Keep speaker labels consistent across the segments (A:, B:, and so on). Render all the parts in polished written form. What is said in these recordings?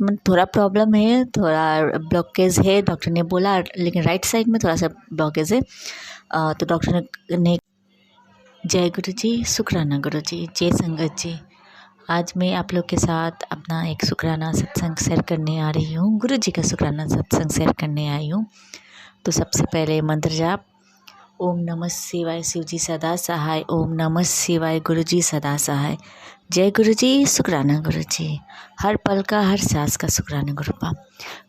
A: में थोड़ा प्रॉब्लम है, थोड़ा ब्लॉकेज है डॉक्टर ने बोला, लेकिन राइट साइड में थोड़ा सा ब्लॉकेज है। तो डॉक्टर ने जय गुरु जी, शुक्राना गुरु जी, जय संगत जी। आज मैं आप लोग के साथ अपना एक शुक्राना सत्संग शेयर करने आ रही हूँ। गुरु जी का शुक्राना सत्संग शेयर करने आई हूँ। तो सबसे पहले मंत्र जाप, ओम नमः शिवाय शिव जी सदा सहाय, ओम नमः शिवाय गुरु जी सदा सहाय। जय गुरु जी, शुक्राना गुरु जी, हर पल का हर सांस का शुक्राना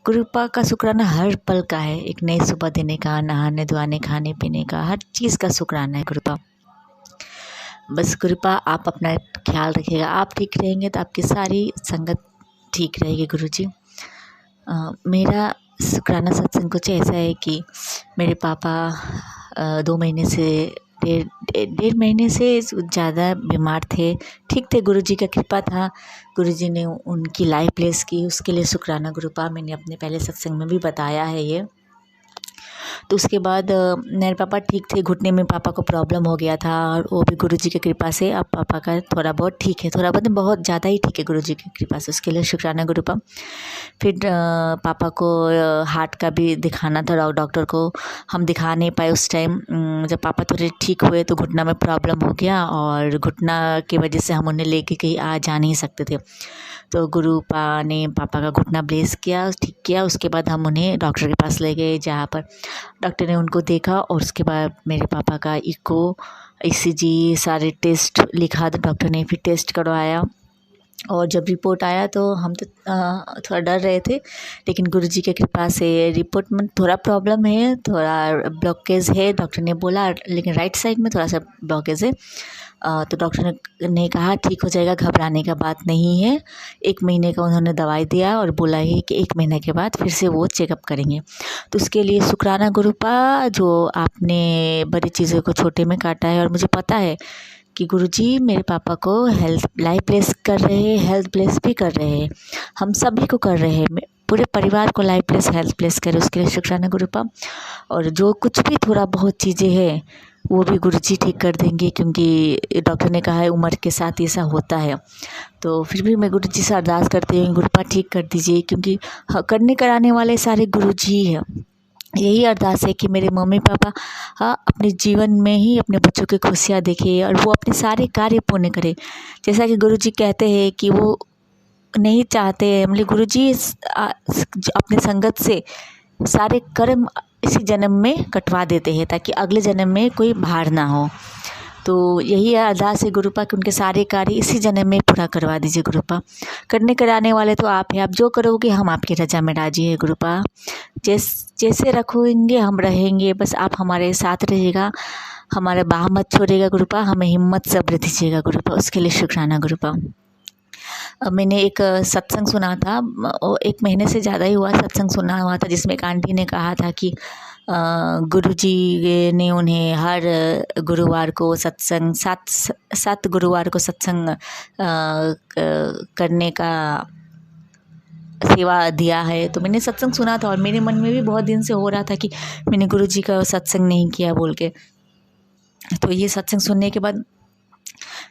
A: गुरुपा का शुक्राना हर पल का है। एक नई सुबह देने का, नहाने धोने खाने पीने का, हर चीज़ का शुक्राना है गुरुपा। बस गुरुपा आप अपना ख्याल रखिएगा, आप ठीक रहेंगे तो आपकी सारी संगत ठीक रहेगी गुरु जी। मेरा शुक्राना सत्संग कुछ ऐसा है कि मेरे पापा 2 महीने से डेढ़ महीने से ज़्यादा बीमार थे। ठीक थे, गुरुजी का कृपा था, गुरुजी ने उनकी लाइफ ब्लेस की, उसके लिए शुक्राना गुरुपा। मैंने अपने पहले सत्संग में भी बताया है ये। तो उसके बाद मेरे पापा ठीक थे, घुटने में पापा को प्रॉब्लम हो गया था, और वो भी गुरुजी की कृपा से अब पापा का थोड़ा बहुत ठीक है, थोड़ा बहुत ज़्यादा ही ठीक है गुरुजी की कृपा से, उसके लिए शुक्राना गुरुपा। फिर पापा को हार्ट का भी दिखाना था डॉक्टर को, हम दिखा नहीं पाए उस टाइम। जब पापा थोड़े ठीक हुए तो घुटना में प्रॉब्लम हो गया, और घुटना की वजह से हम उन्हें लेके कहीं आ जा नहीं सकते थे। तो गुरुपा ने पापा का घुटना ब्लेस किया, ठीक किया। उसके बाद हम उन्हें डॉक्टर के पास ले गए, जहाँ पर डॉक्टर ने उनको देखा, और उसके बाद मेरे पापा का इको, ECG सारे टेस्ट लिखा था डॉक्टर ने। फिर टेस्ट करवाया, और जब रिपोर्ट आया तो हम तो थोड़ा डर रहे थे, लेकिन गुरुजी की कृपा से रिपोर्ट में थोड़ा प्रॉब्लम है, थोड़ा ब्लॉकेज है डॉक्टर ने बोला, लेकिन राइट साइड में थोड़ा सा ब्लॉकेज है। तो डॉक्टर ने कहा ठीक हो जाएगा, घबराने का बात नहीं है। 1 महीने का उन्होंने दवाई दिया, और बोला है कि 1 महीने के बाद फिर से वो चेकअप करेंगे। तो उसके लिए शुक्राना गुरुपा, जो आपने बड़ी चीज़ों को छोटे में काटा है। और मुझे पता है कि गुरुजी मेरे पापा को हेल्थ लाइफ ब्लेस कर रहे हैं, हेल्थ ब्लेस भी कर रहे हैं, हम सभी को कर रहे हैं, पूरे परिवार को लाइफ ब्लेस हेल्थ ब्लेस करे, उसके लिए शुक्राना गुरुपा। और जो कुछ भी थोड़ा बहुत चीज़ें हैं वो भी गुरुजी ठीक कर देंगे, क्योंकि डॉक्टर ने कहा है उम्र के साथ ऐसा होता है। तो फिर भी मैं गुरुजी से अरदास करती हूँ, गुरुपा ठीक कर दीजिए, क्योंकि करने कराने वाले सारे गुरुजी हैं। यही अरदास है कि मेरे मम्मी पापा अपने जीवन में ही अपने बच्चों की खुशियाँ देखें, और वो अपने सारे कार्य पूर्ण करें। जैसा कि गुरुजी कहते हैं कि वो नहीं चाहते हैं, मतलब गुरुजी अपने संगत से सारे कर्म इसी जन्म में कटवा देते हैं, ताकि अगले जन्म में कोई भार ना हो। तो यही अरदास है गुरुपा कि उनके सारे कार्य इसी जन्म में पूरा करवा दीजिए गुरुपा। करने कराने वाले तो आप हैं, आप जो करोगे हम आपकी रजा में राजी है गुरुपा। जैसे रखोगे हम रहेंगे, बस आप हमारे साथ रहिएगा, हमारा बाह मत छोड़िएगा गुरुपा, हमें हिम्मत सब्र दीजिएगा गुरुपा, उसके लिए शुक्राना गुरुपा। मैंने एक सत्संग सुना था, 1 महीने से ज़्यादा ही हुआ सत्संग सुना हुआ था, जिसमें एक आंटी ने कहा था कि गुरुजी ने उन्हें हर गुरुवार को सत्संग, 7 गुरुवार को सत्संग करने का सेवा दिया है। तो मैंने सत्संग सुना था, और मेरे मन में भी बहुत दिन से हो रहा था कि मैंने गुरुजी का सत्संग नहीं किया बोल के। तो ये सत्संग सुनने के बाद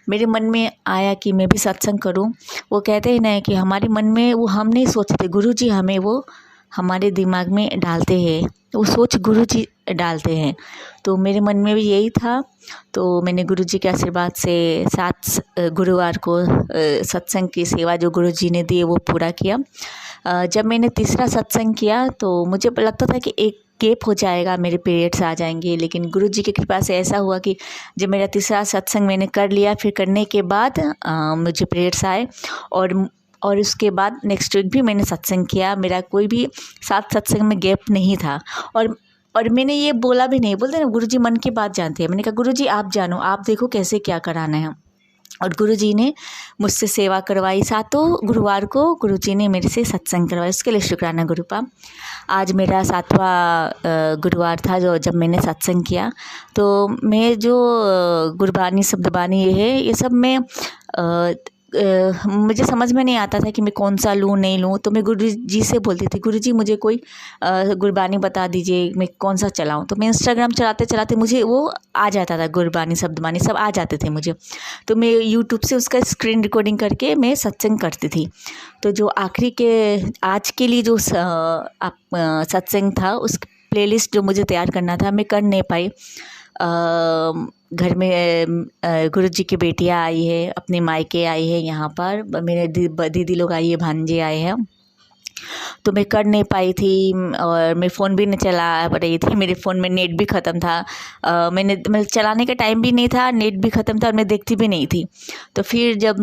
A: मेरे मन में आया कि मैं भी सत्संग करूं। वो कहते हैं ना कि हमारे मन में वो हम नहीं सोचते, गुरुजी हमें वो हमारे दिमाग में डालते हैं, वो सोच गुरुजी डालते हैं। तो मेरे मन में भी यही था। तो मैंने गुरुजी के आशीर्वाद से 7 गुरुवार को सत्संग की सेवा जो गुरुजी ने दी वो पूरा किया। जब मैंने तीसरा सत्संग किया तो मुझे लगता था कि एक गैप हो जाएगा, मेरे पीरियड्स आ जाएंगे, लेकिन गुरुजी की कृपा से ऐसा हुआ कि जब मेरा तीसरा सत्संग मैंने कर लिया, फिर करने के बाद मुझे पीरियड्स आए, और उसके बाद नेक्स्ट वीक भी मैंने सत्संग किया। मेरा कोई भी 7 सत्संग में गैप नहीं था, और मैंने ये बोला भी नहीं, बोलते ना गुरुजी मन की बात जानते हैं। मैंने कहा गुरुजी आप जानो, आप देखो कैसे क्या कराना है। और गुरुजी ने मुझसे सेवा करवाई, 7 गुरुवार को गुरुजी ने मेरे से सत्संग करवाया, उसके लिए शुक्राना गुरुपा। आज मेरा 7वां गुरुवार था जब मैंने सत्संग किया। तो मैं जो गुरबानी शब्दबानी ये है, ये सब मैं मुझे समझ में नहीं आता था कि मैं कौन सा लूँ नहीं लूँ, तो मैं गुरुजी से बोलती थी, गुरुजी मुझे कोई गुरबानी बता दीजिए, मैं कौन सा चलाऊँ। तो मैं इंस्टाग्राम चलाते चलाते मुझे वो आ जाता था, गुरबानी शब्दबानी सब आ जाते थे मुझे। तो मैं यूट्यूब से उसका स्क्रीन रिकॉर्डिंग करके मैं सत्संग करती थी। तो जो आखिरी के आज के लिए जो सत्संग था, उस प्लेलिस्ट जो मुझे तैयार करना था, मैं कर नहीं पाई। घर में गुरुजी की बेटियाँ आई है, अपने मायके आई है, यहाँ पर मेरे दीदी लोग आई है, भांजे आए हैं, तो मैं कर नहीं पाई थी। और मैं फ़ोन भी नहीं चला रही थी, मेरे फ़ोन में नेट भी ख़त्म था। मैं चलाने का टाइम भी नहीं था, नेट भी ख़त्म था और मैं देखती भी नहीं थी। तो फिर जब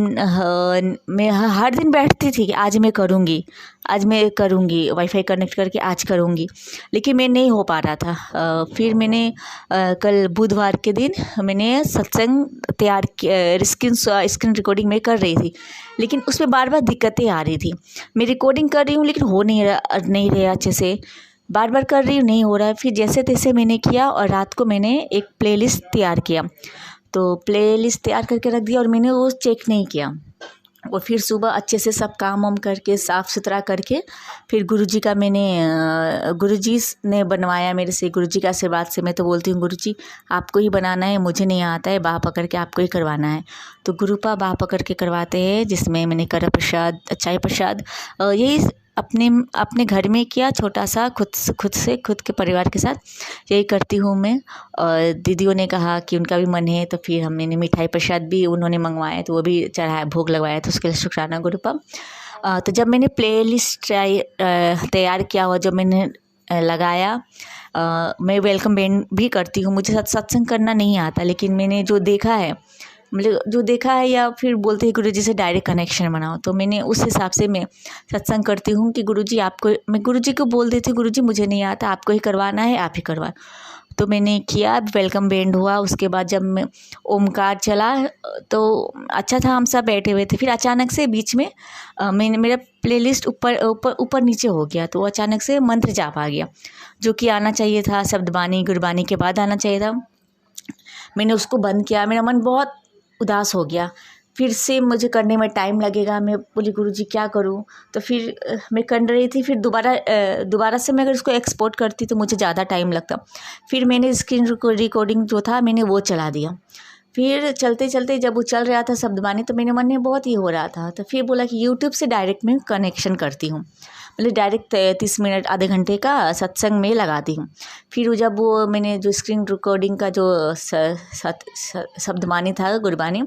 A: मैं हर दिन बैठती थी कि आज मैं करूँगी, आज मैं करूँगी, वाईफाई कनेक्ट करके आज करूँगी, लेकिन मैं नहीं हो पा रहा था। फिर मैंने कल बुधवार के दिन मैंने सत्संग तैयार किया, स्क्रीन रिकॉर्डिंग में कर रही थी, लेकिन उसमें बार बार दिक्कतें आ रही थी। मैं रिकॉर्डिंग कर रही हूँ लेकिन हो नहीं रहा अच्छे से, बार बार कर रही हूँ नहीं हो रहा है। फिर जैसे तैसे मैंने किया और रात को मैंने एक प्लेलिस्ट तैयार किया। तो प्लेलिस्ट तैयार करके रख दिया और मैंने वो चेक नहीं किया। और फिर सुबह अच्छे से सब काम वाम करके साफ़ सुथरा करके फिर गुरुजी का गुरुजी ने बनवाया मेरे से, गुरुजी का आशीर्वाद से। मैं तो बोलती हूँ गुरुजी आपको ही बनाना है, मुझे नहीं आता है, बाह पकड़ के आपको ही करवाना है। तो गुरुपा बाह पकड़ के करवाते हैं, जिसमें मैंने करा प्रसाद, चाय प्रसाद, यही अपने घर में किया, छोटा सा खुद के परिवार के साथ यही करती हूँ मैं। और दीदियों ने कहा कि उनका भी मन है, तो फिर मैंने मिठाई प्रसाद भी उन्होंने मंगवाया, तो वो भी चढ़ाया, भोग लगवाया, तो उसके लिए शुक्राना गुरुपा। तो जब मैंने प्लेलिस्ट तैयार किया और जब मैंने लगाया, मैं वेलकम बैंड भी करती हूँ, मुझे सत्संग करना नहीं आता, लेकिन मैंने जो देखा है, मतलब जो देखा है, या फिर बोलते हैं गुरुजी से डायरेक्ट कनेक्शन बनाओ, तो मैंने उस हिसाब से मैं सत्संग करती हूँ कि गुरुजी आपको, मैं गुरुजी को बोल देती हूँ गुरुजी मुझे नहीं आता, आपको ही करवाना है, आप ही करवा। तो मैंने किया, वेलकम बैंड हुआ। उसके बाद जब मैं ओमकार चला तो अच्छा था, हम सब बैठे हुए थे। फिर अचानक से बीच में मेरा प्लेलिस्ट ऊपर नीचे हो गया, तो अचानक से मंत्र जाप आ गया, जो कि आना चाहिए था, शब्दबानी गुरबानी के बाद आना चाहिए था। मैंने उसको बंद किया, मेरा मन बहुत उदास हो गया। फिर से मुझे करने में टाइम लगेगा, मैं बोली गुरुजी क्या करूं। तो फिर मैं कर रही थी, फिर दोबारा से मैं अगर इसको एक्सपोर्ट करती तो मुझे ज़्यादा टाइम लगता। फिर मैंने स्क्रीन रिकॉर्डिंग जो था मैंने वो चला दिया। फिर चलते चलते जब वो चल रहा था शब्दबानी, तो मेरे मन में बहुत ही हो रहा था। तो फिर बोला कि यूट्यूब से डायरेक्ट मैं कनेक्शन करती हूँ, मतलब डायरेक्ट 30 मिनट आधे घंटे का सत्संग में लगाती हूँ। फिर जब वो मैंने जो स्क्रीन रिकॉर्डिंग का जो शब्दबानी था, गुरबानी,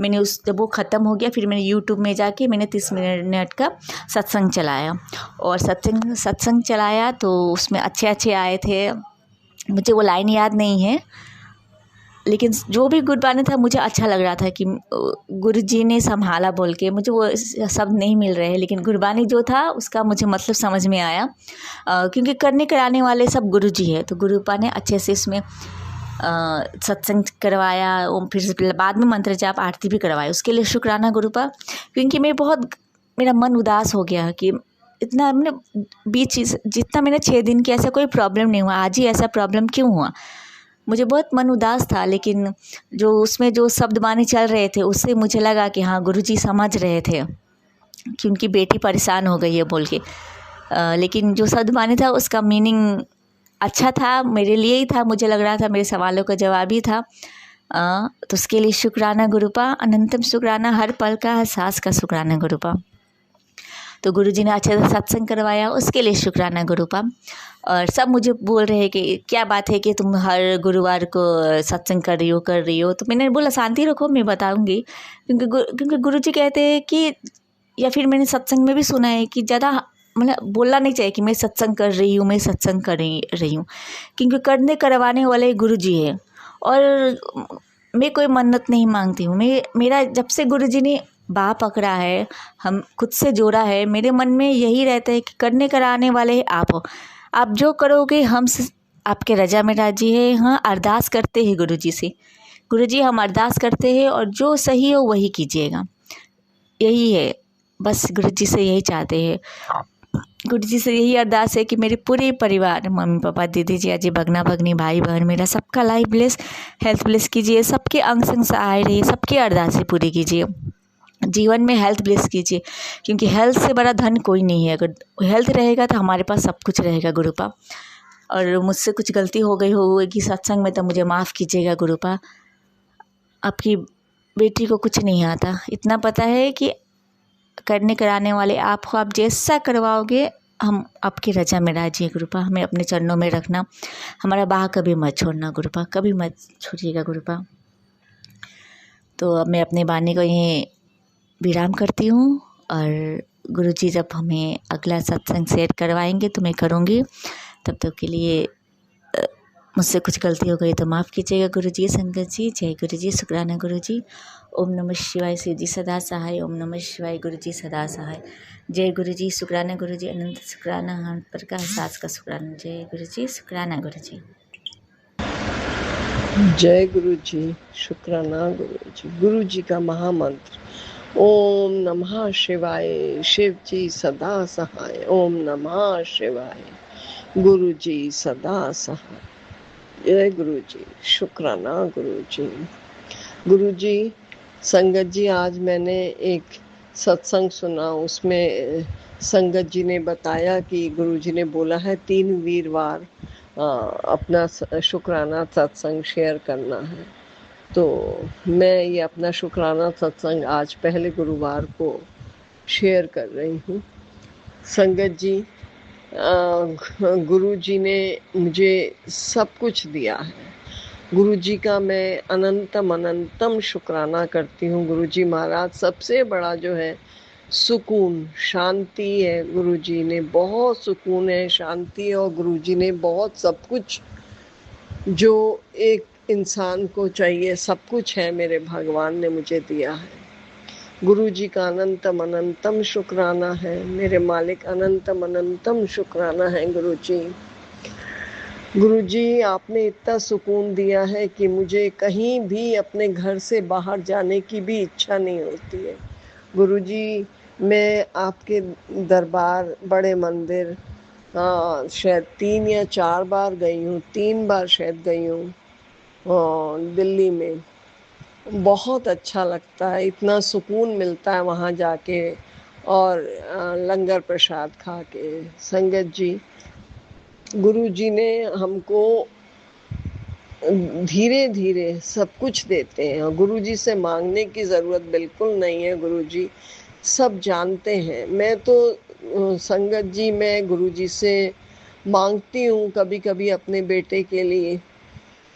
A: मैंने जब वो ख़त्म हो गया, फिर मैंने यूट्यूब में जाके मैंने 30 मिनट का सत्संग चलाया। और सत्संग चलाया तो उसमें अच्छे आए थे, मुझे वो लाइन याद नहीं है, लेकिन जो भी गुरबानी था मुझे अच्छा लग रहा था कि गुरुजी ने संभाला बोल के। मुझे वो शब्द नहीं मिल रहे हैं, लेकिन गुरबानी जो था उसका मुझे मतलब समझ में आया, क्योंकि करने कराने वाले सब गुरुजी है। तो गुरुपा ने अच्छे से इसमें सत्संग करवाया, फिर बाद में मंत्र जाप आरती भी करवाई, उसके लिए शुक्राना गुरुपा। क्योंकि मेरा मन उदास हो गया कि इतना मतलब जितना मैंने 6 दिन की ऐसा कोई प्रॉब्लम नहीं हुआ, आज ही ऐसा प्रॉब्लम क्यों हुआ। मुझे बहुत मन उदास था, लेकिन जो उसमें जो शब्दबानी चल रहे थे उससे मुझे लगा कि हाँ गुरुजी समझ रहे थे कि उनकी बेटी परेशान हो गई है बोल के। लेकिन जो शब्दबानी था उसका मीनिंग अच्छा था, मेरे लिए ही था, मुझे लग रहा था मेरे सवालों का जवाब ही था। तो उसके लिए शुक्राना गुरुपा, अनंतम शुक्राना, हर पल का हर सांस का शुक्राना गुरुपा। तो गुरुजी ने अच्छे से सत्संग करवाया, उसके लिए शुक्राना गुरुपा। और सब मुझे बोल रहे हैं कि क्या बात है कि तुम हर गुरुवार को सत्संग कर रही हो। तो मैंने बोला शांति रखो, मैं बताऊंगी। क्योंकि गुरुजी कहते हैं कि, या फिर मैंने सत्संग में भी सुना है कि ज़्यादा मतलब बोलना नहीं चाहिए कि मैं सत्संग कर रही हूँ, मैं सत्संग कर रही हूँ, क्योंकि करने करवाने वाले गुरुजी है। और मैं कोई मन्नत नहीं मांगती हूँ। मेरा जब से गुरुजी ने बाह पकड़ा है, हम खुद से जोड़ा है, मेरे मन में यही रहता है कि करने कराने वाले आप जो करोगे हम आपके रजा में राजी है। हाँ, अरदास करते हैं गुरुजी से, गुरुजी हम अरदास करते हैं और जो सही हो वही कीजिएगा, यही है बस। गुरुजी से यही चाहते हैं, गुरुजी से यही अरदास है कि मेरे पूरे परिवार, मम्मी पापा, दीदी जी, अजय, भगना भगनी, भाई बहन, मेरा सबका लाइफ ब्लेस, हेल्थ ब्लेस कीजिए, सबके अंग संग सहाय रहिए, सबकी अरदासें पूरी कीजिए। जीवन में हेल्थ ब्लेस कीजिए, क्योंकि हेल्थ से बड़ा धन कोई नहीं है। अगर हेल्थ रहेगा तो हमारे पास सब कुछ रहेगा गुरुपा। और मुझसे कुछ गलती हो गई होगी सत्संग में तो मुझे माफ़ कीजिएगा गुरुपा। आपकी बेटी को कुछ नहीं आता, इतना पता है कि करने कराने वाले आप हो, आप जैसा करवाओगे हम आपकी रजा में राजी है गुरुपा। हमें अपने चरणों में रखना, हमारा बाह कभी मत छोड़ना गुरुपा, कभी मत छोड़िएगा गुरुपा। तो अब मैं अपने वाणी को यहीं विराम करती हूँ, और गुरुजी जब हमें अगला सत्संग शेयर करवाएंगे तो मैं करूँगी। तब तक के लिए मुझसे कुछ गलती हो गई तो माफ़ कीजिएगा गुरुजी। संगत जी, जय गुरुजी, शुक्राना गुरुजी। ओम नमः शिवाय, शिव जी सदा सहाय। ओम नमः शिवाय, गुरुजी सदा सहाय। जय गुरुजी, शुक्राना गुरुजी, अनंत शुक्राना, हम प्रकाश सास का शुक्राना। जय गुरुजी, शुक्राना गुरुजी।
B: जय गुरु जी, शुक्राना गुरु जी। गुरु जी का महामंत्र ओम नमः शिवाय, शिव जी सदा सहाय। ओम नमः शिवाय, गुरु जी सदा सहाय। जय गुरु जी, शुक्राना गुरु जी। गुरु जी, संगत जी, आज मैंने एक सत्संग सुना, उसमें संगत जी ने बताया कि गुरु जी ने बोला है 3 वीरवार अपना शुक्राना सत्संग शेयर करना है। तो मैं ये अपना शुक्राना सत्संग आज पहले गुरुवार को शेयर कर रही हूँ। संगत जी, गुरु जी ने मुझे सब कुछ दिया है। गुरु जी का मैं अनंतम अनंतम शुक्राना करती हूँ। गुरु जी महाराज सबसे बड़ा जो है सुकून, शांति है। गुरु जी ने बहुत सुकून है, शांति है, और गुरु जी ने बहुत सब कुछ जो एक इंसान को चाहिए सब कुछ है, मेरे भगवान ने मुझे दिया है। गुरु जी का अनंतम अनंतम शुक्राना है। मेरे मालिक अनंतम अनंतम शुक्राना है गुरु जी। गुरु जी, आपने इतना सुकून दिया है कि मुझे कहीं भी अपने घर से बाहर जाने की भी इच्छा नहीं होती है। गुरु जी, मैं आपके दरबार, बड़े मंदिर शायद 3 या 4 बार गई हूँ, 3 बार शायद गई हूँ दिल्ली में। बहुत अच्छा लगता है, इतना सुकून मिलता है वहाँ जाके, और लंगर प्रसाद खा के। संगत जी, गुरु जी ने हमको धीरे धीरे सब कुछ देते हैं। गुरु जी से मांगने की ज़रूरत बिल्कुल नहीं है। गुरु जी सब जानते हैं। मैं तो संगत जी, मैं गुरु जी से मांगती हूँ कभी कभी अपने बेटे के लिए,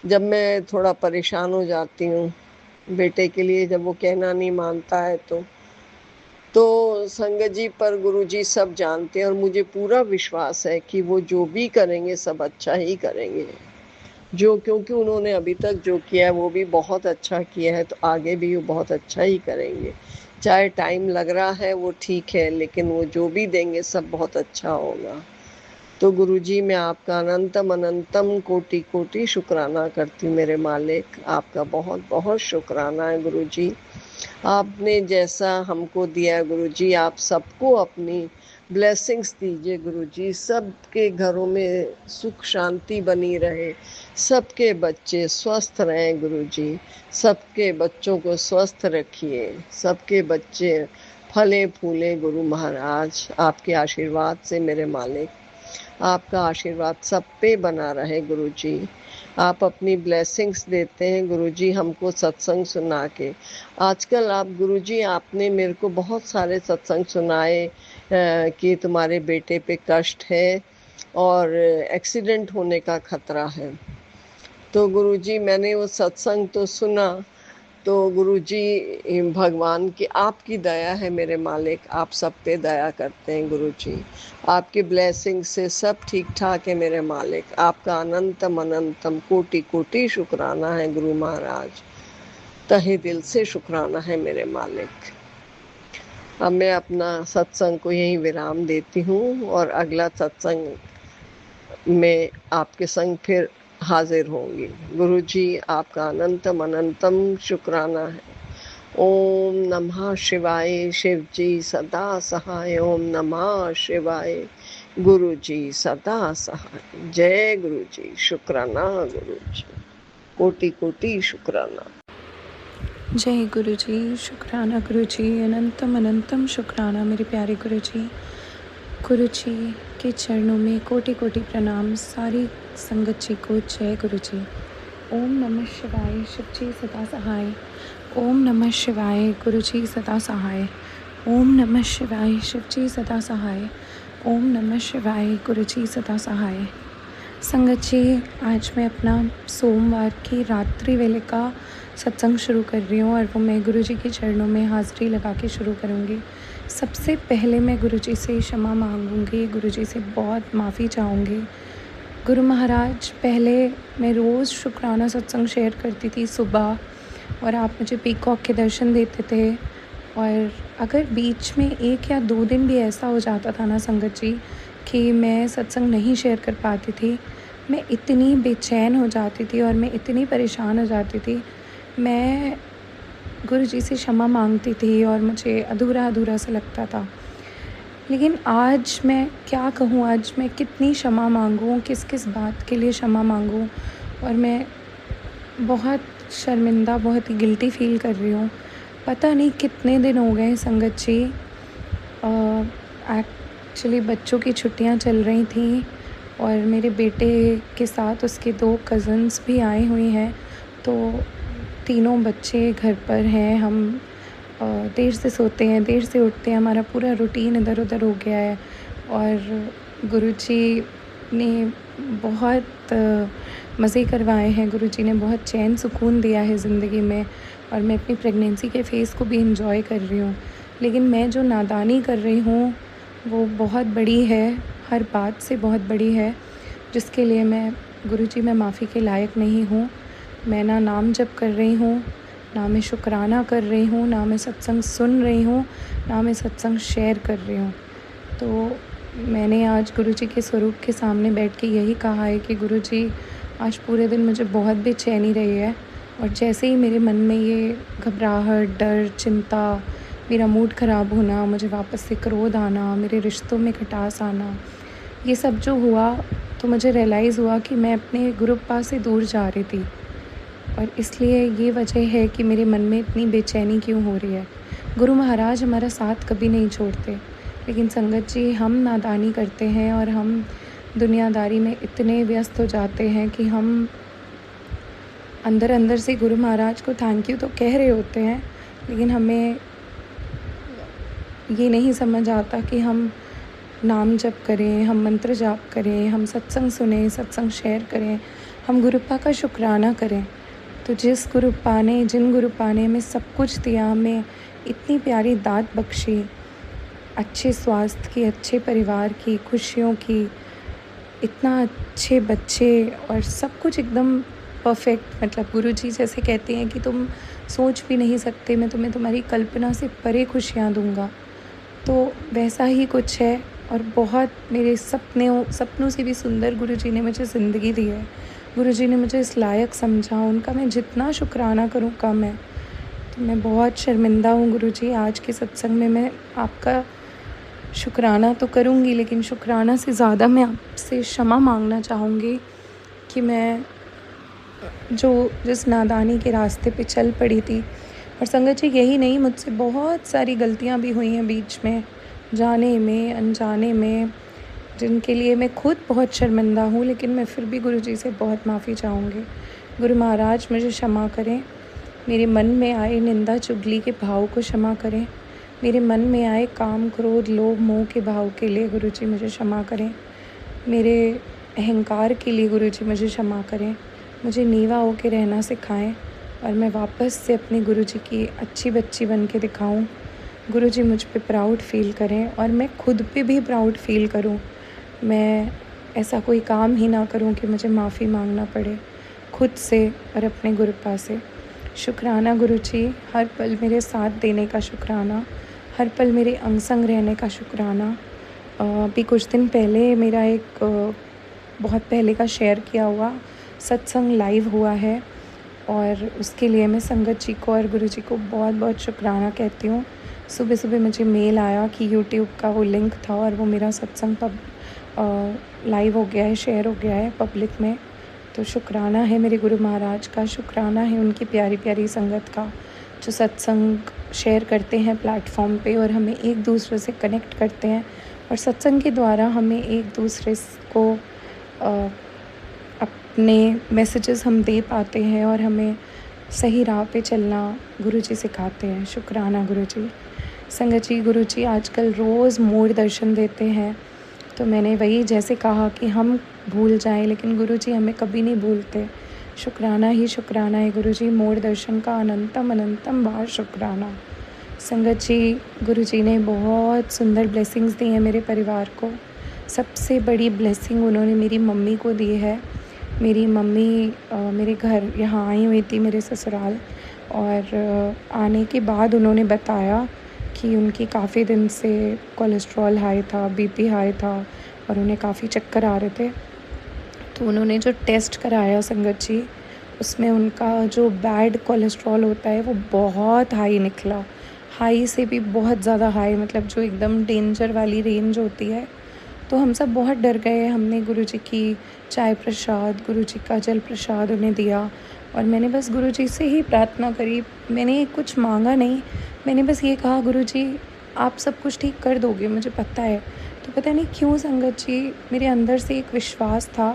B: जब मैं थोड़ा परेशान हो जाती हूँ बेटे के लिए, जब वो कहना नहीं मानता है तो संगत जी, पर गुरु जी सब जानते हैं, और मुझे पूरा विश्वास है कि वो जो भी करेंगे सब अच्छा ही करेंगे। क्योंकि उन्होंने अभी तक जो किया है वो भी बहुत अच्छा किया है, तो आगे भी वो बहुत अच्छा ही करेंगे। चाहे टाइम लग रहा है वो ठीक है, लेकिन वो जो भी देंगे सब बहुत अच्छा होगा। तो गुरुजी, मैं आपका अनंतम अनंतम कोटि कोटि शुक्राना करती हूँ मेरे मालिक। आपका बहुत बहुत शुक्राना है गुरुजी। आपने जैसा हमको दिया है गुरुजी, आप सबको अपनी ब्लेसिंग्स दीजिए गुरुजी। सबके घरों में सुख शांति बनी रहे, सबके बच्चे स्वस्थ रहें गुरुजी। सबके बच्चों को स्वस्थ रखिए, सबके बच्चे फले फूले गुरु महाराज। आपके आशीर्वाद से मेरे मालिक, आपका आशीर्वाद सब पे बना रहे गुरुजी। आप अपनी ब्लेसिंग्स देते हैं गुरुजी हमको सत्संग सुना के। आजकल आप गुरुजी, आपने मेरे को बहुत सारे सत्संग सुनाए कि तुम्हारे बेटे पे कष्ट है और एक्सीडेंट होने का खतरा है। तो गुरुजी, मैंने वो सत्संग तो सुना, तो गुरुजी भगवान की आपकी दया है मेरे मालिक, आप सब पे दया करते हैं गुरुजी। आपकी ब्लेसिंग से सब ठीक ठाक है मेरे मालिक। आपका अनंतम अनंतम कोटि कोटि शुक्राना है गुरु महाराज, तहे दिल से शुक्राना है मेरे मालिक। अब मैं अपना सत्संग को यहीं विराम देती हूँ, और अगला सत्संग में आपके संग फिर हाजिर होंगी। गुरु जी, आपका अनंतम अनंतम शुक्राना है। ओम नमः शिवाय, शिव जी सदा सहाय। ओम नमः शिवाय, गुरु जी सदा सहाय। जय गुरु जी, शुक्राना गुरु जी, कोटि कोटि शुक्राना।
C: जय गुरु जी। शुक्राना गुरु जी, अनंतम अनंतम शुक्राना मेरे प्यारे गुरु जी। गुरु जी के चरणों में कोटि कोटि प्रणाम। सारी संगत जी को जय गुरु जी। ओम नमः शिवाय। शिव जी सदा सहाय। ओम नमः शिवाय। गुरु जी सदा सहाय। ओम नमः शिवाय। शिव जी सदा सहाय। ओम नमः शिवाय। गुरु जी सदा सहाय। संगत जी, आज मैं अपना सोमवार की रात्रि वेले का सत्संग शुरू कर रही हूँ और वो मैं गुरु जी के चरणों में हाज़िरी लगा के शुरू करूँगी। सबसे पहले मैं गुरु जी से क्षमा मांगूँगी, गुरु जी से बहुत माफ़ी चाहूँगी। गुरु महाराज, पहले मैं रोज़ शुक्राना सत्संग शेयर करती थी सुबह, और आप मुझे पीकॉक के दर्शन देते थे। और अगर बीच में 1 या 2 दिन भी ऐसा हो जाता था ना संगत जी कि मैं सत्संग नहीं शेयर कर पाती थी, मैं इतनी बेचैन हो जाती थी और मैं इतनी परेशान हो जाती थी। मैं गुरु जी से क्षमा मांगती थी और मुझे अधूरा अधूरा सा लगता था। लेकिन आज मैं क्या कहूँ, आज मैं कितनी क्षमा मांगूँ, किस किस बात के लिए क्षमा मांगूँ। और मैं बहुत शर्मिंदा, बहुत ही गिल्टी फ़ील कर रही हूँ। पता नहीं कितने दिन हो गए संगत जी। एक्चुअली बच्चों की छुट्टियाँ चल रही थी और मेरे बेटे के साथ उसके 2 कज़न्स भी आए हुए हैं, तो तीनों बच्चे घर पर हैं। हम देर से सोते हैं, देर से उठते हैं, हमारा पूरा रूटीन इधर उधर हो गया है। और गुरुजी ने बहुत मज़े करवाए हैं, गुरुजी ने बहुत चैन सुकून दिया है ज़िंदगी में, और मैं अपनी प्रेगनेंसी के फ़ेज़ को भी एंजॉय कर रही हूँ। लेकिन मैं जो नादानी कर रही हूँ वो बहुत बड़ी है, हर बात से बहुत बड़ी है, जिसके लिए मैं गुरुजी मैं माफ़ी के लायक नहीं हूँ। मैं ना नाम जप कर रही हूँ, ना मैं शुक्राना कर रही हूँ, ना मैं सत्संग सुन रही हूँ, ना मैं सत्संग शेयर कर रही हूँ। तो मैंने आज गुरुजी के स्वरूप के सामने बैठ के यही कहा है कि गुरुजी, आज पूरे दिन मुझे बहुत बेचैनी रही है, और जैसे ही मेरे मन में ये घबराहट, डर, चिंता, मेरा मूड ख़राब होना, मुझे वापस से क्रोध आना, मेरे रिश्तों में खटास आना, ये सब जो हुआ, तो मुझे रियलाइज़ हुआ कि मैं अपने गुरुपा से दूर जा रही थी, और इसलिए ये वजह है कि मेरे मन में इतनी बेचैनी क्यों हो रही है। गुरु महाराज हमारा साथ कभी नहीं छोड़ते, लेकिन संगत जी हम नादानी करते हैं और हम दुनियादारी में इतने व्यस्त हो जाते हैं कि हम अंदर अंदर से गुरु महाराज को थैंक यू तो कह रहे होते हैं, लेकिन हमें ये नहीं समझ आता कि हम नाम जप करें, हम मंत्र जाप करें, हम सत्संग सुने, सत्संग शेयर करें, हम गुरुपा का शुक्राना करें। तो जिस गुरुपा ने, जिन गुरुपा ने हमें सब कुछ दिया, हमें इतनी प्यारी दात बख्शी, अच्छे स्वास्थ्य की, अच्छे परिवार की, खुशियों की, इतना अच्छे बच्चे, और सब कुछ एकदम परफेक्ट। मतलब गुरुजी जैसे कहते हैं कि तुम सोच भी नहीं सकते, मैं तुम्हें तुम्हारी कल्पना से परे खुशियाँ दूँगा। तो वैसा ही कुछ है, और बहुत मेरे सपनों से भी सुंदर गुरुजी ने मुझे ज़िंदगी दी है। गुरुजी ने मुझे इस लायक समझा, उनका मैं जितना शुक्राना करूँ कम है। तो मैं बहुत शर्मिंदा हूँ गुरुजी, आज के सत्संग में मैं आपका शुक्राना तो करूँगी, लेकिन शुक्राना से ज़्यादा मैं आपसे क्षमा मांगना चाहूँगी कि मैं जिस नादानी के रास्ते पे चल पड़ी थी। और संगत जी यही नहीं, मुझसे बहुत सारी गलतियाँ भी हुई हैं बीच में, जाने में, अनजाने में, जिनके लिए मैं खुद बहुत शर्मिंदा हूँ, लेकिन मैं फिर भी गुरुजी से बहुत माफ़ी चाहूँगी। गुरु महाराज मुझे क्षमा करें, मेरे मन में आए निंदा चुगली के भाव को क्षमा करें, मेरे मन में आए काम क्रोध लोभ मोह के भाव के लिए गुरुजी मुझे क्षमा करें, मेरे अहंकार के लिए गुरुजी मुझे क्षमा करें, मुझे नीवा होकर रहना सिखाएं, और मैं वापस से अपने गुरुजी की अच्छी बच्ची बन के दिखाऊँ। गुरुजी मुझ पे प्राउड फ़ील करें, और मैं खुद पे भी प्राउड फ़ील करूँ। मैं ऐसा कोई काम ही ना करूँ कि मुझे माफ़ी मांगना पड़े खुद से और अपने गुरुपा से। शुक्राना गुरुजी, हर पल मेरे साथ देने का शुक्राना, हर पल मेरे अंग संग रहने का शुक्राना। अभी कुछ दिन पहले मेरा एक बहुत पहले का शेयर किया हुआ सत्संग लाइव हुआ है, और उसके लिए मैं संगत जी को और गुरुजी को बहुत बहुत शुक्राना कहती हूँ। सुबह सुबह मुझे मेल आया कि यूट्यूब का वो लिंक था और वो मेरा सत्संग लाइव हो गया है, शेयर हो गया है पब्लिक में। तो शुक्राना है मेरे गुरु महाराज का, शुक्राना है उनकी प्यारी प्यारी संगत का, जो सत्संग शेयर करते हैं प्लेटफॉर्म पे और हमें एक दूसरे से कनेक्ट करते हैं, और सत्संग के द्वारा हमें एक दूसरे को अपने मैसेजेस हम दे पाते हैं और हमें सही राह पे चलना गुरुजी सिखाते हैं। शुक्राना गुरुजी। संगत जी, गुरुजी आजकल रोज़ मोड़ दर्शन देते हैं, तो मैंने वही जैसे कहा कि हम भूल जाएं लेकिन गुरुजी हमें कभी नहीं भूलते। शुक्राना ही शुक्राना है गुरुजी, मोड़ दर्शन का अनंतम अनंतम बार शुक्राना। संगत जी, गुरुजी ने बहुत सुंदर ब्लेसिंग्स दी हैं मेरे परिवार को। सबसे बड़ी ब्लेसिंग उन्होंने मेरी मम्मी को दी है। मेरी मम्मी मेरे घर यहाँ आई हुई थी, मेरे ससुराल, और आने के बाद उन्होंने बताया कि उनकी काफ़ी दिन से कोलेस्ट्रॉल हाई था, बीपी हाई था और उन्हें काफ़ी चक्कर आ रहे थे। तो उन्होंने जो टेस्ट कराया संगत जी, उसमें उनका जो बैड कोलेस्ट्रॉल होता है वो बहुत हाई निकला। हाई से भी बहुत ज़्यादा हाई, मतलब जो एकदम डेंजर वाली रेंज होती है। तो हम सब बहुत डर गए। हमने गुरुजी की चाय प्रसाद, गुरुजी का जल प्रसाद उन्हें दिया और मैंने बस गुरुजी से ही प्रार्थना करी। मैंने कुछ मांगा नहीं, मैंने बस ये कहा, गुरुजी आप सब कुछ ठीक कर दोगे, मुझे पता है। तो पता नहीं क्यों संगत जी, मेरे अंदर से एक विश्वास था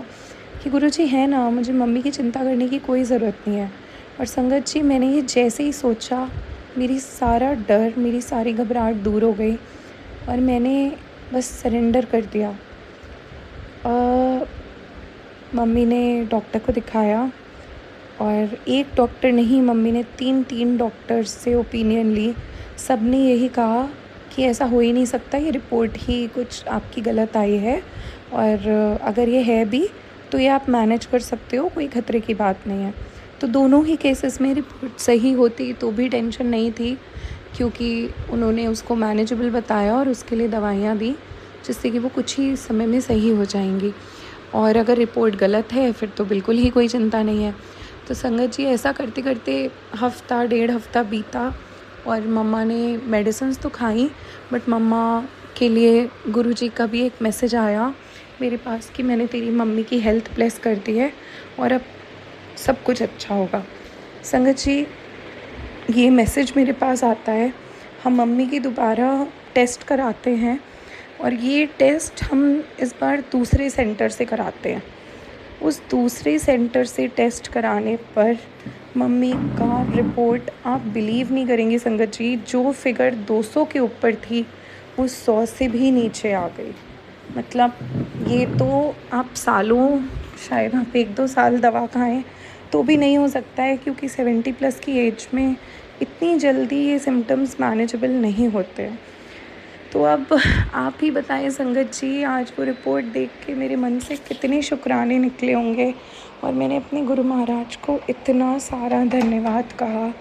C: कि गुरुजी है ना, मुझे मम्मी की चिंता करने की कोई ज़रूरत नहीं है। और संगत जी, मैंने ये जैसे ही सोचा, मेरी सारा डर, मेरी सारी घबराहट दूर हो गई और मैंने बस सरेंडर कर दिया। मम्मी ने डॉक्टर को दिखाया और एक डॉक्टर नहीं, मम्मी ने 3 डॉक्टर से ओपिनियन ली। सब ने यही कहा कि ऐसा हो ही नहीं सकता, ये रिपोर्ट ही कुछ आपकी गलत आई है और अगर ये है भी तो ये आप मैनेज कर सकते हो, कोई खतरे की बात नहीं है। तो दोनों ही केसेस में रिपोर्ट सही होती तो भी टेंशन नहीं थी, क्योंकि उन्होंने उसको मैनेजेबल बताया और उसके लिए दवाइयाँ दी जिससे कि वो कुछ ही समय में सही हो जाएंगी। और अगर रिपोर्ट गलत है फिर तो बिल्कुल ही कोई चिंता नहीं है। तो संगत जी, ऐसा करते करते हफ़्ता 1.5 हफ़्ता बीता और मम्मा ने मेडिसिन्स तो खाई, बट मम्मा के लिए गुरुजी का भी एक मैसेज आया मेरे पास कि मैंने तेरी मम्मी की हेल्थ ब्लेस कर दी है और अब सब कुछ अच्छा होगा। संगत जी, ये मैसेज मेरे पास आता है, हम मम्मी की दोबारा टेस्ट कराते हैं और ये टेस्ट हम इस बार दूसरे सेंटर से कराते हैं। उस दूसरे सेंटर से टेस्ट कराने पर मम्मी का रिपोर्ट आप बिलीव नहीं करेंगी संगत जी, जो फिगर 200 के ऊपर थी वो 100 से भी नीचे आ गई। मतलब ये तो आप सालों, शायद आप 1-2 साल दवा खाएं तो भी नहीं हो सकता है, क्योंकि 70+ की एज में इतनी जल्दी ये सिम्टम्स मैनेजेबल नहीं होते हैं। तो अब आप ही बताएं संगत जी, आज वो रिपोर्ट देख के मेरे मन से कितने शुक्राने निकले होंगे और मैंने अपने गुरु महाराज को इतना सारा धन्यवाद कहा,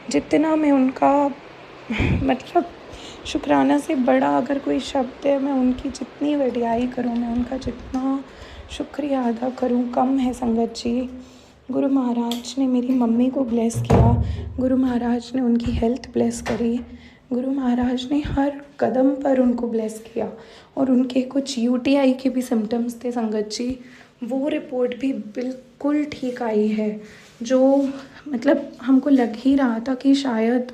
C: जितना मैं उनका मतलब शुक्राना से बड़ा अगर कोई शब्द है, मैं उनकी जितनी वडियाई करूं, मैं उनका जितना शुक्रिया अदा करूं कम है संगत जी। गुरु महाराज ने मेरी मम्मी को ब्लेस किया, गुरु महाराज ने उनकी हेल्थ ब्लेस करी, गुरु महाराज ने हर कदम पर उनको ब्लेस किया। और उनके कुछ यूटीआई के भी सिम्टम्स थे संगत जी, वो रिपोर्ट भी बिल्कुल ठीक आई है। जो मतलब हमको लग ही रहा था कि शायद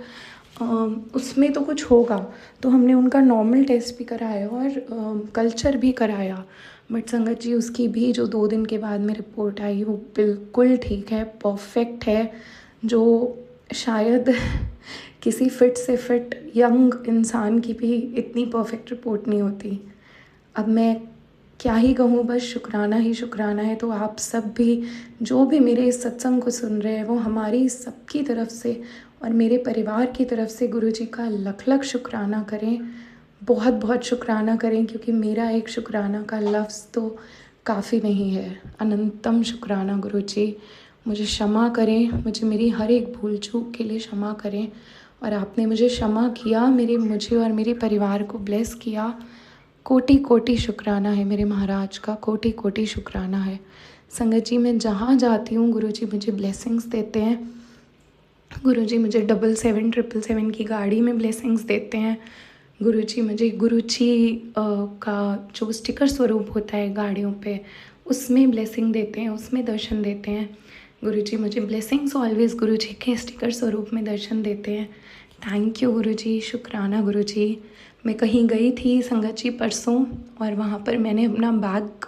C: उसमें तो कुछ होगा, तो हमने उनका नॉर्मल टेस्ट भी कराया और कल्चर भी कराया, बट संगत जी उसकी भी जो 2 दिन के बाद में रिपोर्ट आई वो बिल्कुल ठीक है, परफेक्ट है। जो शायद किसी फिट से फिट यंग इंसान की भी इतनी परफेक्ट रिपोर्ट नहीं होती। अब मैं क्या ही कहूँ, बस शुक्राना ही शुक्राना है। तो आप सब भी जो भी मेरे इस सत्संग को सुन रहे हैं, वो हमारी सबकी तरफ से और मेरे परिवार की तरफ से गुरुजी का लख लख शुक्राना करें, बहुत बहुत शुक्राना करें, क्योंकि मेरा एक शुक्राना का लफ्ज़ तो काफ़ी नहीं है। अनंतम शुक्राना गुरुजी, मुझे क्षमा करें, मुझे मेरी हर एक भूल चूक के लिए क्षमा करें। और आपने मुझे क्षमा किया, मुझे और मेरे परिवार को ब्लेस किया। कोटि कोटि शुक्राना है मेरे महाराज का, कोटि कोटि शुक्राना है। संगत जी, मैं जहाँ जाती हूँ गुरुजी मुझे ब्लेसिंग्स देते हैं। गुरुजी मुझे 777 की गाड़ी में ब्लेसिंग्स देते हैं। गुरुजी मुझे गुरुजी का जो स्टिकर स्वरूप होता है गाड़ियों पे, उसमें ब्लेसिंग देते हैं, उसमें दर्शन देते हैं। गुरुजी मुझे ब्लेसिंग्स ऑलवेज गुरुजी के स्टिकर स्वरूप में दर्शन देते हैं। थैंक यू गुरुजी, शुक्राना गुरुजी। मैं कहीं गई थी संगत जी परसों, और वहाँ पर मैंने अपना बैग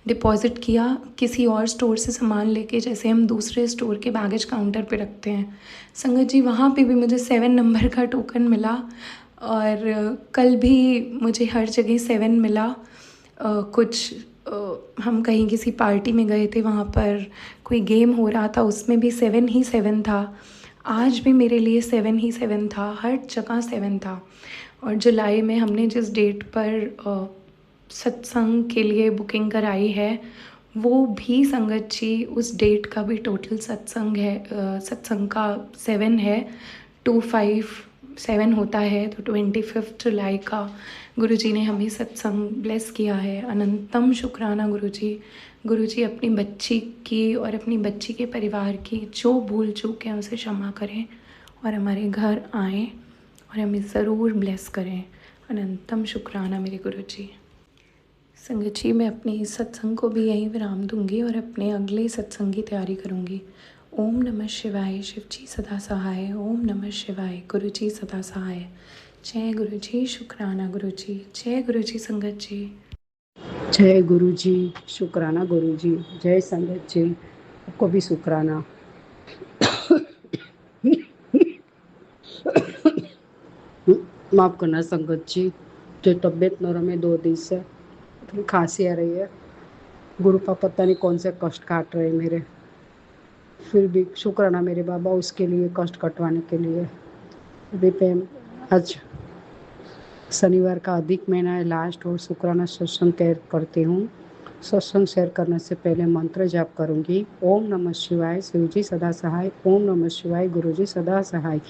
C: डिपॉज़िट किया किसी और स्टोर से सामान लेके, जैसे हम दूसरे स्टोर के बैगेज काउंटर पे रखते हैं। संगत जी वहाँ पे भी मुझे 7 नंबर का टोकन मिला, और कल भी मुझे हर जगह 7 मिला। हम कहीं किसी पार्टी में गए थे, वहाँ पर कोई गेम हो रहा था, उसमें भी 7 ही 7 था। आज भी मेरे लिए 7 ही 7 था, हर जगह 7 था। और जुलाई में हमने जिस डेट पर सत्संग के लिए बुकिंग कराई है, वो भी संगत जी उस डेट का भी टोटल सत्संग है, सत्संग का 7 है। 257 होता है, तो 25 जुलाई का गुरुजी ने हमें सत्संग ब्लेस किया है। अनंतम शुक्राना गुरुजी। गुरुजी अपनी बच्ची की और अपनी बच्ची के परिवार की जो भूल चूक है उसे क्षमा करें, और हमारे घर आएँ और हमें ज़रूर ब्लेस करें। अनंतम शुक्राना मेरे गुरुजी। संगत जी मैं अपने इस सत्संग को भी यहीं विराम दूंगी और अपने अगले सत्संग की तैयारी करूंगी। ओम नमः शिवाय। शिव जी सदा सहाय। ओम नमः शिवाय। गुरु जी सदा सहाय। जय गुरु जी। शुक्राना गुरु जी। जय गुरु जी संगत जी।
D: जय गुरु जी, शुक्राना गुरु जी। जय संगत जी, आपको भी शुक्राना। माफ़ करना संगत जी, जो तबीयत नरम है 2 दिन से, थोड़ी खांसी आ रही है। गुरु का पता नहीं कौन से कष्ट काट रहे हैं मेरे, फिर भी शुक्राना मेरे बाबा उसके लिए, कष्ट कटवाने के लिए। अभी पे आज शनिवार का अधिक महीना है लास्ट, और शुक्राना सत्संग करती हूँ। सत्संग शेयर करने से पहले मंत्र जाप करूंगी। ओम नमः शिवाय। शिवजी सदा सहाय। ओम नमः शिवाय। गुरुजी सदा सहाय।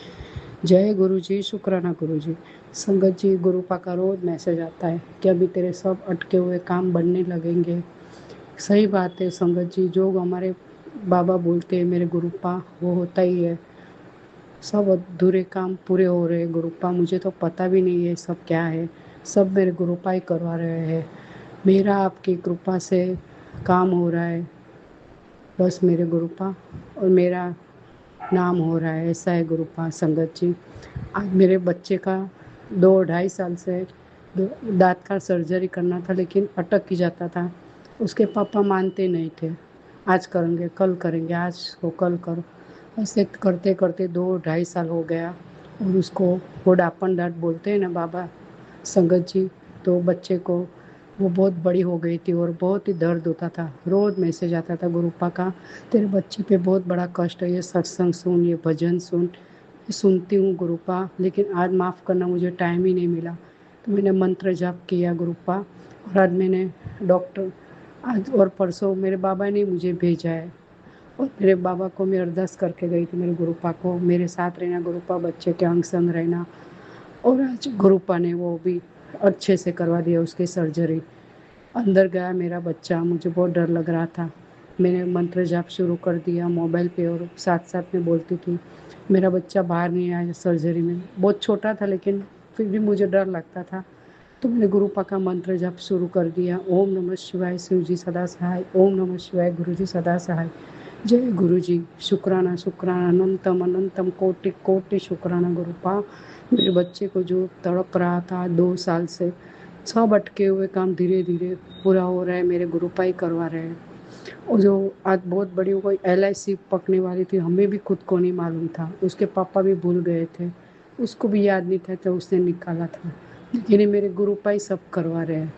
D: जय गुरु जी। शुक्राना गुरु जी। संगत जी, गुरुपा का रोज मैसेज आता है कि अभी तेरे सब अटके हुए काम बनने लगेंगे। सही बात है संगत जी, जो हमारे बाबा बोलते हैं मेरे गुरुपा, वो होता ही है। सब अधूरे काम पूरे हो रहे हैं गुरुपा, मुझे तो पता भी नहीं है सब क्या है, सब मेरे गुरुपा ही करवा रहे हैं। मेरा आपकी कृपा से काम हो रहा है, बस मेरे गुरुपा, और मेरा नाम हो रहा है, ऐसा है गुरुपा। संगत जी, आज मेरे बच्चे का 2-2.5 साल से दांत का सर्जरी करना था, लेकिन अटक ही जाता था। उसके पापा मानते नहीं थे, आज करेंगे कल करेंगे, आज को कल करो, ऐसे करते करते 2-2.5 साल हो गया। और उसको वो डापन डांट बोलते हैं ना बाबा संगत जी, तो बच्चे को वो बहुत बड़ी हो गई थी और बहुत ही दर्द होता था। रोज़ मैसेज आता था गुरुपा का, तेरे बच्चे पे बहुत बड़ा कष्ट है, ये सत्संग सुन, ये भजन सुन। सुनती हूँ गुरुपा, लेकिन आज माफ़ करना मुझे टाइम ही नहीं मिला, तो मैंने मंत्र जाप किया गुरुपा। और आज मैंने डॉक्टर, आज और परसों मेरे बाबा ने मुझे भेजा है, और मेरे बाबा को मैं अरदास करके गई थी, मेरे गुरुपा को मेरे साथ रहना, गुरुपा बच्चे के अंग संग रहना। और आज गुरुपा ने वो भी अच्छे से करवा दिया उसकी सर्जरी। अंदर गया मेरा बच्चा, मुझे बहुत डर लग रहा था। मैंने मंत्र जाप शुरू कर दिया मोबाइल पे, और साथ साथ में बोलती थी मेरा बच्चा बाहर नहीं आया सर्जरी में। बहुत छोटा था लेकिन फिर भी मुझे डर लगता था, तो मैंने गुरुपा का मंत्र जाप शुरू कर दिया। ओम नमः शिवाय। शिव जी सदा सहाय। ओम नमः शिवाय। गुरु जी सदा सहाय। जय गुरु जी। शुक्राना शुक्राना अनंतम अनंतम कोटि कोटि शुक्राना गुरुपा। मेरे बच्चे को जो तड़प रहा था 2 साल से, सब अटके हुए काम धीरे धीरे पूरा हो रहा है, मेरे गुरुपा ही करवा रहे हैं। और जो आज बहुत बड़ी कोई LIC पकने वाली थी, हमें भी खुद को नहीं मालूम था, उसके पापा भी भूल गए थे, उसको भी याद नहीं था, तो उसने निकाला था, लेकिन ये मेरे गुरुपा ही सब करवा रहे हैं।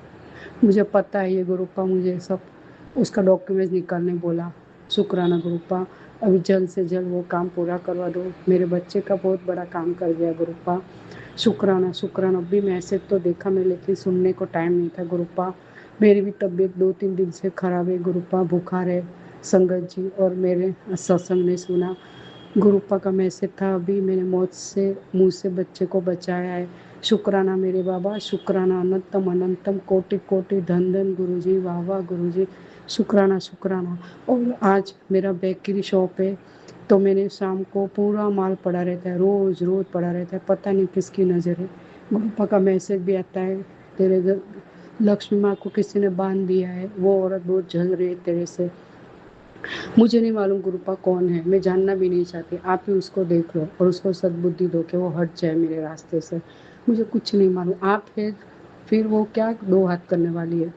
D: मुझे पता है ये गुरुपा मुझे सब उसका डॉक्यूमेंट निकालने बोला। शुक्राना गुरुपा, अभी जल्द से जल्द वो काम पूरा करवा दो, मेरे बच्चे का बहुत बड़ा काम कर दिया गुरुपा। शुक्राना शुक्राना। अभी मैसेज तो देखा मैं, लेकिन सुनने को टाइम नहीं था गुरुपा। मेरी भी तबीयत 2-3 दिन से खराब है गुरुपा, बुखार है संगत जी, और मेरे सत्संग ने सुना गुरुपा का मैसेज था, अभी मैंने मौत से मुँह से बच्चे को बचाया है। शुक्राना मेरे बाबा, शुक्राना अनंतम अनंतम कोटि कोटि धन धन गुरु जी, वाह वाह गुरु जी, शुक्राना शुक्राना। और आज मेरा बेकरी शॉप है, तो मैंने शाम को पूरा माल पड़ा रहता है, रोज़ रोज़ पड़ा रहता है, पता नहीं किसकी नज़र है। गुरुपा का मैसेज भी आता है, तेरे लक्ष्मी माँ को किसी ने बांध दिया है, वो औरत बहुत जल रही है तेरे से। मुझे नहीं मालूम गुरुपा कौन है, मैं जानना भी नहीं चाहती, आप ही उसको देख लो और उसको सद्बुद्धि दो कि वो हट जाए मेरे रास्ते से। मुझे कुछ नहीं मालूम, आप है फिर वो क्या दो हाथ करने वाली है।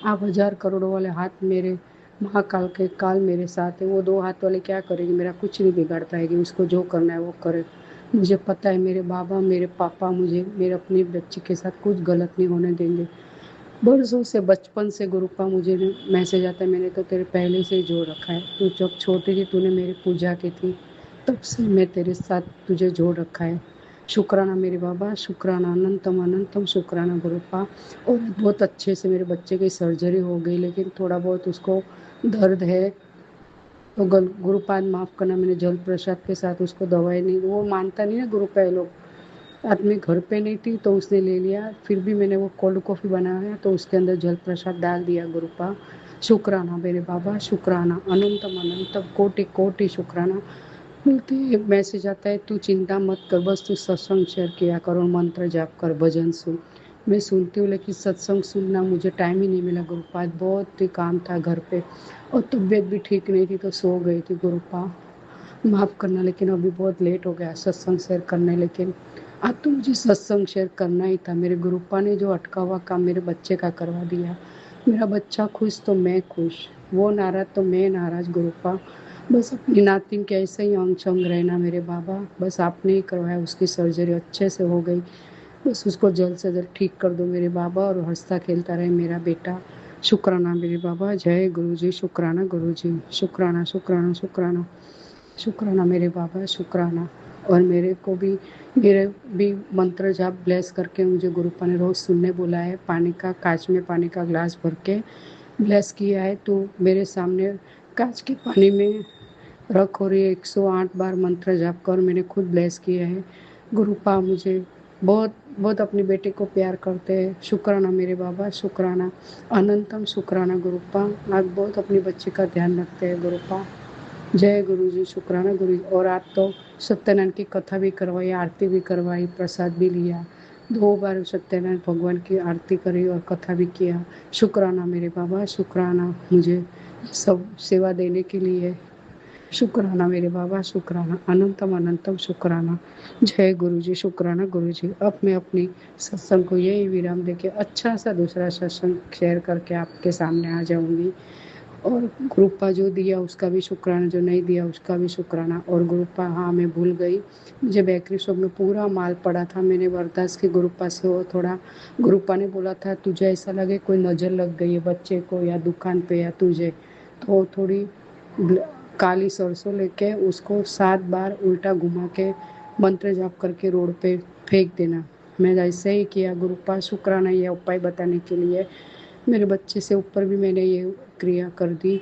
D: आप हजार करोड़ों वाले हाथ मेरे महाकाल के काल मेरे साथ है, वो दो हाथ वाले क्या करेगी, मेरा कुछ नहीं बिगाड़ पाएगी, उसको जो करना है वो करे। मुझे पता है मेरे बाबा मेरे पापा मुझे मेरे अपने बच्चे के साथ कुछ गलत नहीं होने देंगे। बरसों से बचपन से गुरुपा मुझे मैसेज आता है, मैंने तो तेरे पहले से ही जोड़ रखा है, तू जब छोटी थी तूने मेरी पूजा की थी, तब से मैं तेरे साथ तुझे जोड़ रखा है। शुक्राना मेरे बाबा, शुक्राना, अनंतम अनंतम शुक्राना गुरुपा। और बहुत अच्छे से मेरे बच्चे की सर्जरी हो गई, लेकिन थोड़ा बहुत उसको दर्द है, तो गुरुपाद माफ़ करना, मैंने जल प्रसाद के साथ उसको दवाई नहीं, वो मानता नहीं है गुरुपा ये लोग। आदमी घर पे नहीं थी तो उसने ले लिया, फिर भी मैंने वो कोल्ड कॉफ़ी बनाया तो उसके अंदर जल प्रसाद डाल दिया गुरुपा। शुक्राना मेरे बाबा, शुक्राना, अनंतम अनंतम कोटि कोटि शुक्राना। बोलते एक मैसेज आता है, तू चिंता मत कर, बस तू सत्संग शेयर किया कर और मंत्र जाप कर, भजन सुन। मैं सुनती हूँ लेकिन सत्संग सुनना मुझे टाइम ही नहीं मिला गुरुपा, बहुत ही काम था घर पे और तबीयत भी ठीक नहीं थी तो सो गई थी गुरुपा, माफ़ करना। लेकिन अभी बहुत लेट हो गया सत्संग शेयर करने, लेकिन आज तो मुझे सत्संग शेयर करना ही था। मेरे गुरुपा ने जो अटका हुआ काम मेरे बच्चे का करवा दिया। मेरा बच्चा खुश तो मैं खुश, वो नाराज़ तो मैं नाराज़ गुरुपा। बस अपनी नातिन के ऐसे ही अंग संग रहना मेरे बाबा, बस आपने ही करवाया, उसकी सर्जरी अच्छे से हो गई, बस उसको जल्द से जल्द ठीक कर दो मेरे बाबा और हंसता खेलता रहे मेरा बेटा। शुक्राना मेरे बाबा, जय गुरु जी, शुक्राना गुरु जी, शुक्राना शुक्राना शुक्राना, शुक्राना मेरे बाबा, शुक्राना। और मेरे भी मंत्र जाप ब्लेस करके मुझे गुरुपा ने रोज़ सुनने बोला है, पानी का कांच में पानी का ग्लास भर के ब्लेस किया है, तो मेरे सामने कांच के पानी में रख और ये 108 बार मंत्र जाप कर मैंने खुद ब्लेस किया है। गुरुपा मुझे बहुत बहुत अपने बेटे को प्यार करते हैं। शुक्राना मेरे बाबा, शुक्राना, अनंतम शुक्राना गुरुपा। आप बहुत अपने बच्चे का ध्यान रखते हैं गुरुपा। जय गुरु जी, शुक्राना गुरु जी। और आज तो सत्यनारायण की कथा भी करवाई, आरती भी करवाई, प्रसाद भी लिया, 2 बार सत्यनारायण भगवान की आरती करी और कथा भी किया। शुक्राना मेरे बाबा, शुक्राना मुझे सब सेवा देने के लिए। शुक्राना मेरे बाबा, शुक्राना, अनंतम अनंतम शुक्राना। जय गुरु जी, शुक्राना गुरु जी। अब मैं अपनी सत्संग को यही विराम देके अच्छा सा दूसरा सत्संग शेयर करके आपके सामने आ जाऊंगी। और गुरुपा जो दिया उसका भी शुक्राना, जो नहीं दिया उसका भी शुक्राना। और गुरुपा, हाँ मैं भूल गई, मुझे बेकरी शॉप में पूरा माल पड़ा था, मैंने बर्दाश्त की गुरुपा से। वो थोड़ा गुरुपा ने बोला था तुझे ऐसा लगे कोई नज़र लग गई है बच्चे को या दुकान पे या तुझे, तो थोड़ी काली सरसों लेके उसको 7 बार उल्टा घुमा के मंत्र जाप करके रोड पे फेंक देना। मैं ऐसे ही किया गुरुपा, शुक्राना ये उपाय बताने के लिए। मेरे बच्चे से ऊपर भी मैंने ये क्रिया कर दी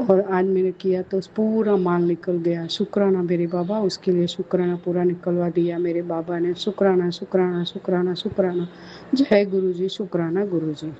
D: और आज मैंने किया तो पूरा माल निकल गया। शुक्राना मेरे बाबा, उसके लिए शुक्राना पूरा निकलवा दिया मेरे बाबा ने। शुक्राना शुक्राना शुक्राना शुक्राना। जय गुरु जी, शुक्राना गुरु जी।